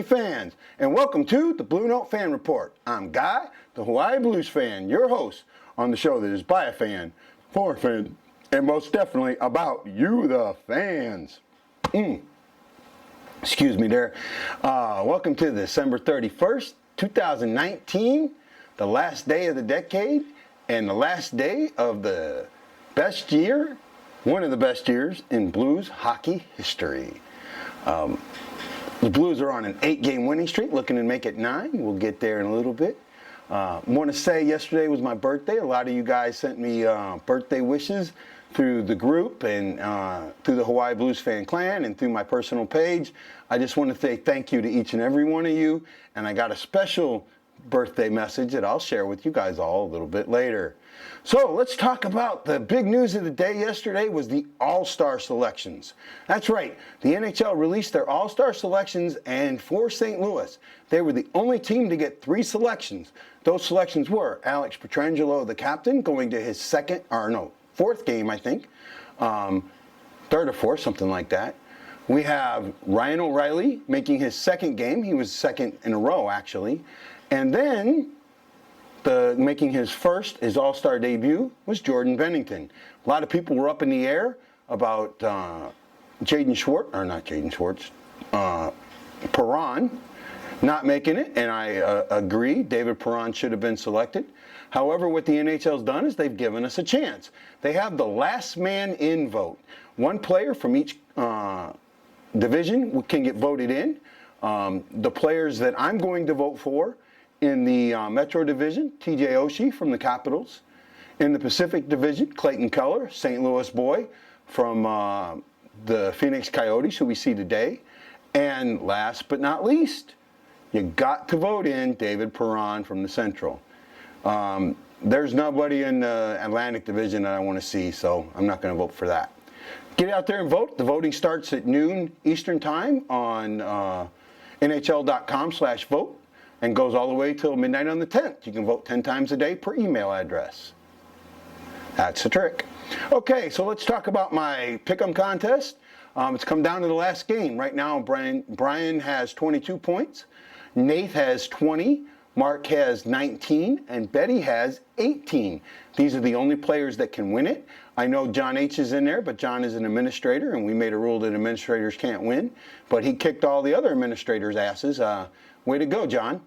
hockey fans, and welcome to the Bluenote Fan Report. I'm Guy, the Hawaii Blues fan, your host on the show that is by a fan, for a fan, and most definitely about you, the fans. Excuse me there. Welcome to December 31st, 2019, the last day of the decade, and the last day of the best year, one of the best years in Blues hockey history. The Blues are on an 8-game winning streak, looking to make it 9. We'll get there in a little bit. Want to say yesterday was my birthday. A lot of you guys sent me birthday wishes through the group and through the Hawaii Blues Fan Clan and through my personal page. I just want to say thank you to each and every one of you. And I got a special birthday message that I'll share with you guys all a little bit later. So let's talk about the big news of the day yesterday was the All-Star selections. That's right, the NHL released their All-Star selections, and for St. Louis, they were the only team to get 3 selections. Those selections were Alex Pietrangelo, the captain, going to his fourth game, I think. Third or fourth, something like that. We have Ryan O'Reilly making his second game. He was second in a row, actually. And then making his All-Star debut was Jordan Bennington. A lot of people were up in the air about Perron not making it, and I agree. David Perron should have been selected. However, what the NHL's done is they've given us a chance. They have the last man in vote. One player from each division can get voted in. The players that I'm going to vote for in the Metro Division, TJ Oshie from the Capitals. In the Pacific Division, Clayton Keller, St. Louis boy from the Phoenix Coyotes, who we see today. And last but not least, you got to vote in David Perron from the Central. There's nobody in the Atlantic Division that I want to see, so I'm not going to vote for that. Get out there and vote. The voting starts at noon Eastern Time on NHL.com/vote. And goes all the way till midnight on the 10th. You can vote 10 times a day per email address. That's the trick. Okay, so let's talk about my pick'em contest. It's come down to the last game. Right now, Brian has 22 points. Nate has 20. Mark has 19. And Betty has 18. These are the only players that can win it. I know John H. is in there, but John is an administrator, and we made a rule that administrators can't win. But he kicked all the other administrators' asses. Way to go, John.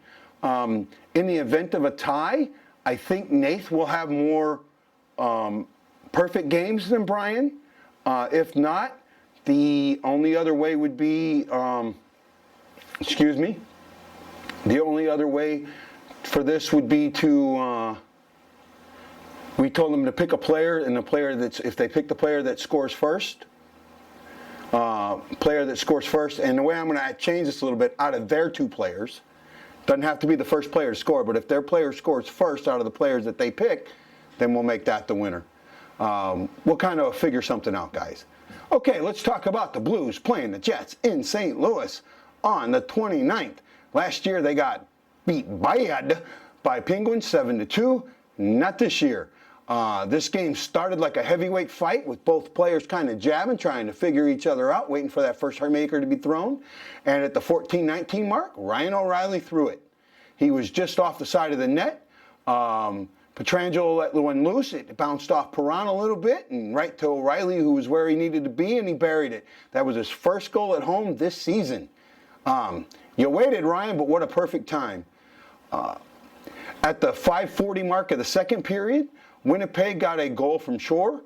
In the event of a tie, I think Nath will have more perfect games than Brian. If not, the only other way would be, the only other way for this would be to, we told them to pick a player, and if they pick the player that scores first, and the way I'm going to change this a little bit, out of their 2 players, doesn't have to be the first player to score, but if their player scores first out of the players that they pick, then we'll make that the winner. We'll kind of figure something out, guys. Okay, let's talk about the Blues playing the Jets in St. Louis on the 29th. Last year they got beat bad by Penguins 7-2. Not this year. This game started like a heavyweight fight with both players kind of jabbing, trying to figure each other out, waiting for that first haymaker to be thrown. And at the 14-19 mark, Ryan O'Reilly threw it. He was just off the side of the net. Pietrangelo let one loose. It bounced off Perron a little bit and right to O'Reilly, who was where he needed to be, and he buried it. That was his first goal at home this season. You waited, Ryan, but what a perfect time. At the 5:40 mark of the second period, Winnipeg got a goal from Shore.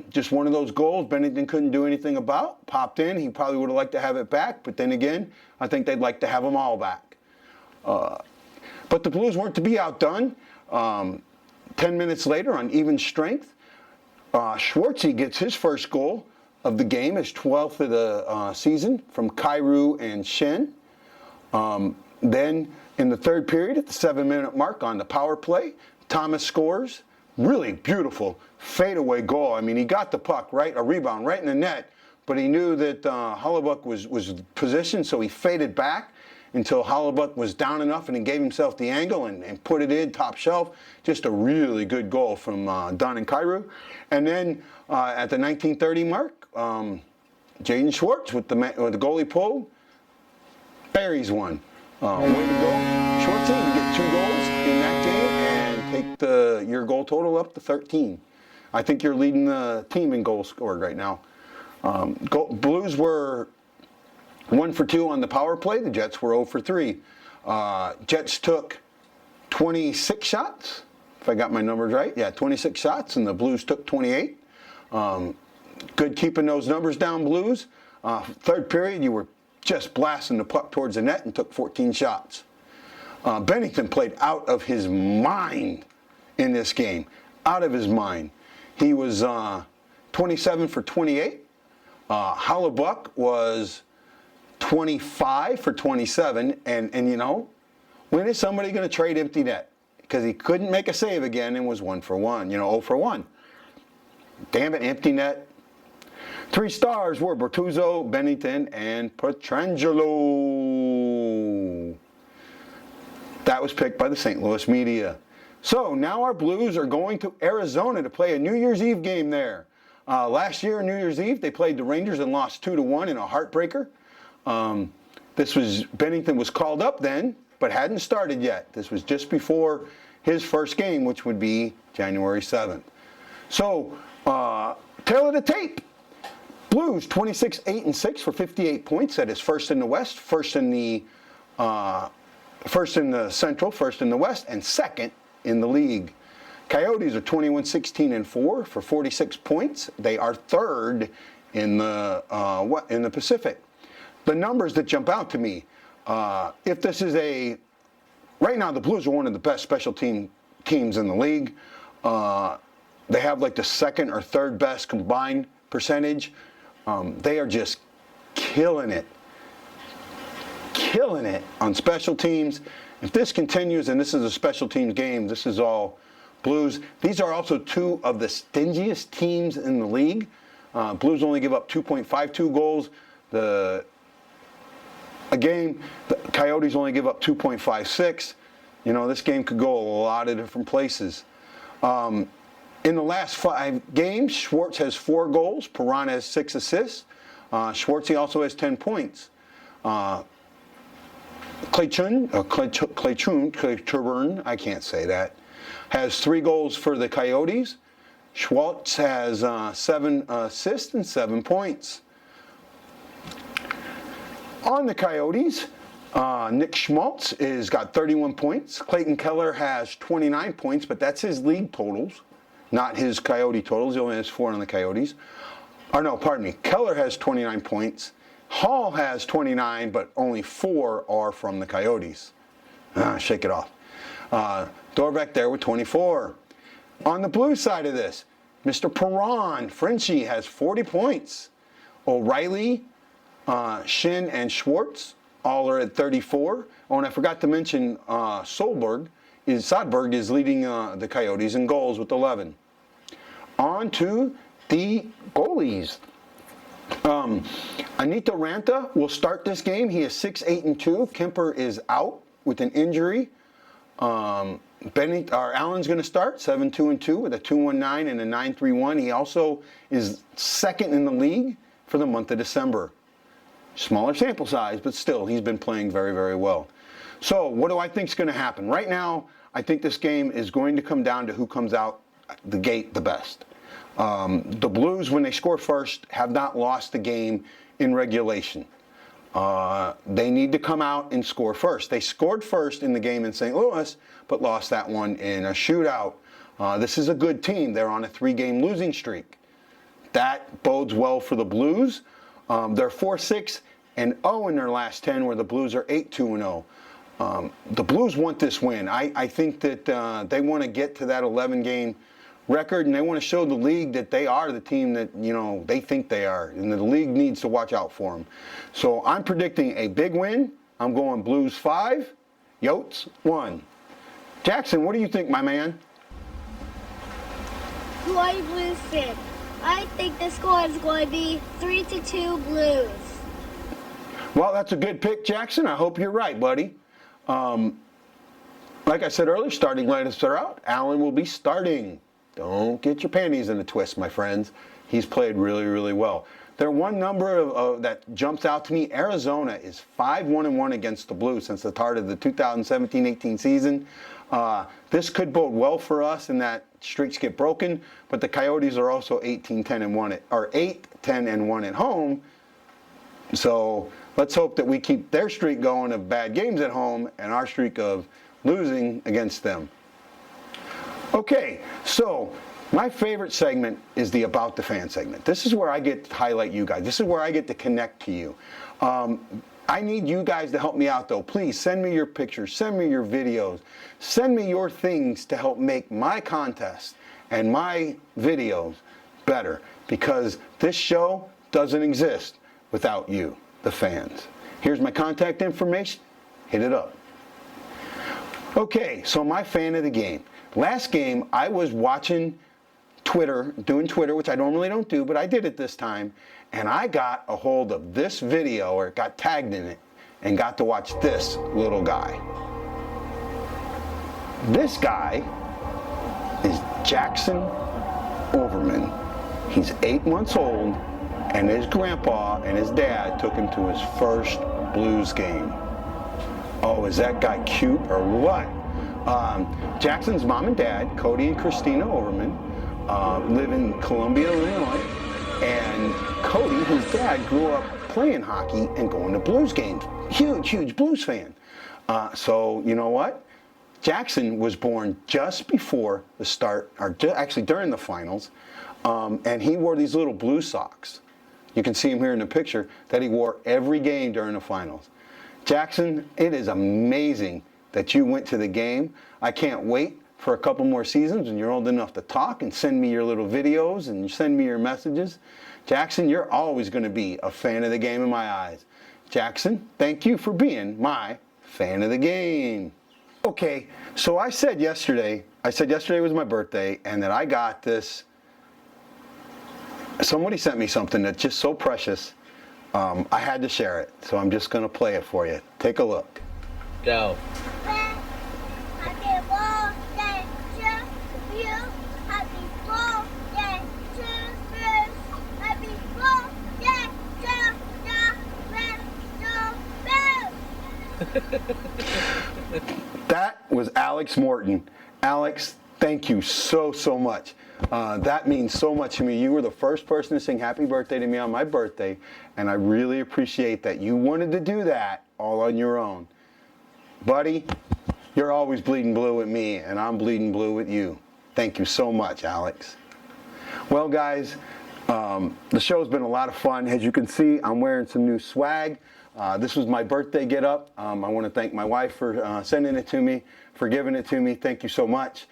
Just one of those goals Bennington couldn't do anything about. Popped in. He probably would have liked to have it back, but then again, I think they'd like to have them all back. But the Blues weren't to be outdone. 10 minutes later, on even strength, Schwartzy gets his first goal of the game, his 12th of the season, from Kyrou and Shen. Then in the third period, at the 7-minute mark on the power play, Thomas scores. Really beautiful fadeaway goal. I mean, he got the puck, a rebound right in the net, but he knew that Hellebuyck was positioned, so he faded back until Hellebuyck was down enough and he gave himself the angle and put it in top shelf. Just a really good goal from Dunn and Kyrou. And then at the 1930 mark, Jaden Schwartz with the goalie pull Barry's won. Way to go, Schwartzy. You get 2 goals in that game and take your goal total up to 13. I think you're leading the team in goals scored right now. Blues were 1 for 2 on the power play. The Jets were 0 for 3. Jets took 26 shots, if I got my numbers right. Yeah, 26 shots, and the Blues took 28. Good keeping those numbers down, Blues. Third period, you were just blasting the puck towards the net and took 14 shots. Bennington played out of his mind in this game. Out of his mind. He was 27 for 28. Hollebuck was 25 for 27. And you know, when is somebody going to trade empty net? Because he couldn't make a save again and was 1 for 1. You know, 0 for 1. Damn it, empty net. 3 stars were Bertuzzo, Bennington, and Pietrangelo. That was picked by the St. Louis media. So now our Blues are going to Arizona to play a New Year's Eve game there. Last year, New Year's Eve, they played the Rangers and lost 2-1 in a heartbreaker. Bennington was called up then, but hadn't started yet. This was just before his first game, which would be January 7th. So, tail of the tape. Blues 26-8-6 for 58 points. That is first in the West, first in the Central, first in the West, and second in the league. Coyotes are 21-16-4 for 46 points. They are third in the Pacific. The numbers that jump out to me, if this is right now the Blues are one of the best special teams in the league. They have like the second or third best combined percentage. They are just killing it on special teams. If this continues, and this is a special teams game, this is all Blues. These are also 2 of the stingiest teams in the league. Blues only give up 2.52 goals a game. The Coyotes only give up 2.56. You know, this game could go a lot of different places. In the last 5 games, Schwartz has 4 goals. Perron has 6 assists. Schwartzy also has 10 points. Clayton, I can't say that, has 3 goals for the Coyotes. Schwartz has 7 assists and 7 points. On the Coyotes, Nick Schmaltz has got 31 points. Clayton Keller has 29 points, but that's his league totals, not his Coyote totals. He only has 4 on the Coyotes. Keller has 29 points. Hall has 29, but only 4 are from the Coyotes. Shake it off. Dorbeck there with 24. On the Blues side of this, Mr. Perron, Frenchie, has 40 points. O'Reilly, Shin, and Schwartz all are at 34. Oh, and I forgot to mention Sodberg is leading the Coyotes in goals with 11. On to the goalies. Anita Ranta will start this game. He is 6-8-2. Kemper is out with an injury. Allen's going to start 7-2-2 with a 2.19 and a 9.31. He also is second in the league for the month of December. Smaller sample size, but still, he's been playing very, very well. So, what do I think is going to happen? Right now, I think this game is going to come down to who comes out the gate the best. The Blues, when they score first, have not lost the game in regulation. They need to come out and score first. They scored first in the game in St. Louis, but lost that one in a shootout. This is a good team. They're on a 3-game losing streak. That bodes well for the Blues. They're 4-6-0 in their last 10, where the Blues are 8-2-0. The Blues want this win. I think that they want to get to that 11-game record, and they want to show the league that they are the team that, you know, they think they are, and the league needs to watch out for them. So I'm predicting a big win. I'm going Blues 5, Yotes 1. Jaxon, what do you think, my man? Hawaii Blues fan. I think the score is going to be 3-2 Blues. Well, that's a good pick, Jaxon. I hope you're right, buddy. Like I said earlier, starting lineups are out. Allen will be starting. Don't get your panties in a twist, my friends. He's played really, really well. Their one number that jumps out to me, Arizona is 5-1-1 against the Blues since the start of the 2017-18 season. This could bode well for us in that streaks get broken, but the Coyotes are also 8-10-1 or 8-10-1 at home. So let's hope that we keep their streak going of bad games at home and our streak of losing against them. Okay, so my favorite segment is the About the Fan segment. This is where I get to highlight you guys. This is where I get to connect to you. I need you guys to help me out, though. Please send me your pictures, send me your videos, send me your things to help make my contest and my videos better, because this show doesn't exist without you, the fans. Here's my contact information. Hit it up. Okay, so my fan of the game. Last game, I was watching Twitter, doing Twitter, which I normally don't do, but I did it this time, and I got a hold of this video, or it got tagged in it, and got to watch this little guy. This guy is Jaxon Overman. He's 8 months old, and his grandpa and his dad took him to his first Blues game. Oh, is that guy cute or what? Jackson's mom and dad, Cody and Christina Overman, live in Columbia, Illinois, and Cody, his dad, grew up playing hockey and going to Blues games. Huge Blues fan. So you know what? Jaxon was born just before the start, or actually during the finals, and he wore these little blue socks. You can see him here in the picture that he wore every game during the finals. Jaxon, it is amazing that you went to the game. I can't wait for a couple more seasons when you're old enough to talk and send me your little videos and send me your messages. Jaxon, you're always going to be a fan of the game in my eyes. Jaxon, thank you for being my fan of the game. Okay, so I said yesterday was my birthday, and that I got this. Somebody sent me something that's just so precious. I had to share it, so I'm just going to play it for you. Take a look. Go. Happy birthday to you. Happy birthday to Bruce. Happy birthday to Bruce. That was Alex Morton. Alex, thank you so much. That means so much to me. You were the first person to sing happy birthday to me on my birthday, and I really appreciate that. You wanted to do that all on your own. Buddy, you're always bleeding blue with me, and I'm bleeding blue with you. Thank you so much, Alex. Well, guys, the show's been a lot of fun. As you can see, I'm wearing some new swag. This was my birthday get-up. I want to thank my wife for sending it to me, for giving it to me. Thank you so much.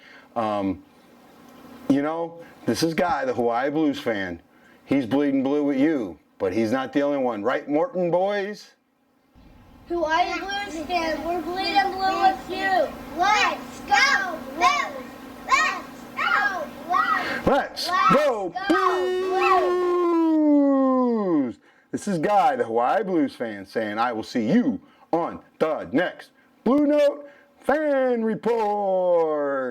You know, this is Guy, the Hawaii Blues fan. He's bleeding blue with you, but he's not the only one. Right, Morton boys? Hawaii Blues fan, we're bleeding blue with you. Let's go Blues! Let's go Blues! Let's go Blues! This is Guy, the Hawaii Blues fan, saying I will see you on the next Bluenote Fan Report.